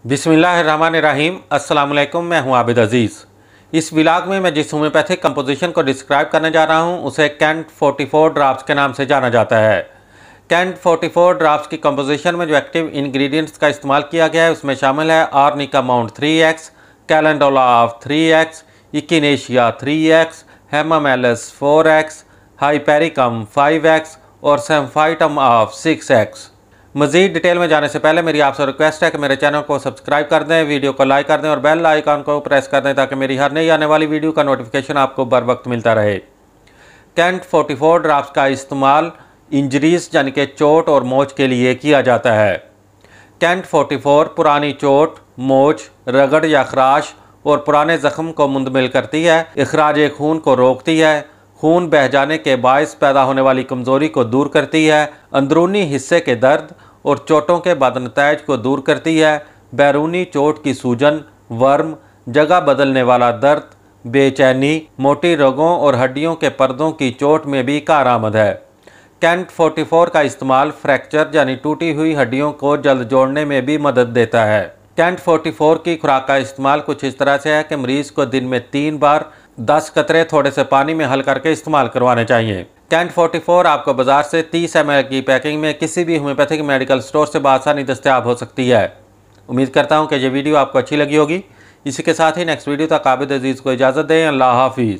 बिस्मिल्लाहिर्रहमानिर्रहीम। अस्सलाम वालेकुम, मैं हूं आबिद अज़ीज़। इस व्लॉग में मैं जिस होम्योपैथिक कंपोजिशन को डिस्क्राइब करने जा रहा हूं उसे कैंट 44 ड्रॉप्स के नाम से जाना जाता है। कैंट 44 ड्रॉप्स की कंपोजिशन में जो एक्टिव इंग्रेडिएंट्स का इस्तेमाल किया गया है उसमें शामिल है आर्निका माउंट 3x, कैलेंडोला ऑफ 3x, echinacea 3x, hamamelis 4x, hypericum 5x और सैम्फाइटम ऑफ 6x। मज़ीद डिटेल में जाने से पहले मेरी आपसे रिक्वेस्ट है कि मेरे चैनल को सब्सक्राइब कर दें, वीडियो को लाइक कर दें और बेल आइकन को प्रेस कर दें ताकि मेरी हर नई आने वाली वीडियो का नोटिफिकेशन आपको बर वक्त मिलता रहे। कैंट 44 ड्रॉप्स का इस्तेमाल इंजरीज यानी कि चोट और मोच के लिए किया जाता है। कैंट 44 पुरानी चोट, मोच, रगड़ या खराश और पुराने ज़ख्म को मुंदमिल करती है, इखराज खून को रोकती है, खून बह जाने के बायस पैदा होने वाली कमज़ोरी को दूर करती है, अंदरूनी हिस्से के दर्द और चोटों के बदनतज को दूर करती है, बैरूनी चोट की सूजन, वर्म, जगह बदलने वाला दर्द, बेचैनी, मोटी रगों और हड्डियों के पर्दों की चोट में भी कारआमद है। कैंट 44 का इस्तेमाल फ्रैक्चर यानी टूटी हुई हड्डियों को जल्द जोड़ने में भी मदद देता है। कैंट 44 की खुराक का इस्तेमाल कुछ इस तरह से है कि मरीज़ को दिन में 3 बार 10 कतरे थोड़े से पानी में हल करके इस्तेमाल करवाने चाहिए। कैंट 44 आपको बाजार से 30 ml की पैकिंग में किसी भी होम्योपैथिक मेडिकल स्टोर से बआसानी दस्तयाब हो सकती है। उम्मीद करता हूँ कि ये वीडियो आपको अच्छी लगी होगी। इसी के साथ ही नेक्स्ट वीडियो तक आबिद अजीज़ को इजाज़त दें। अल्लाह हाफिज़।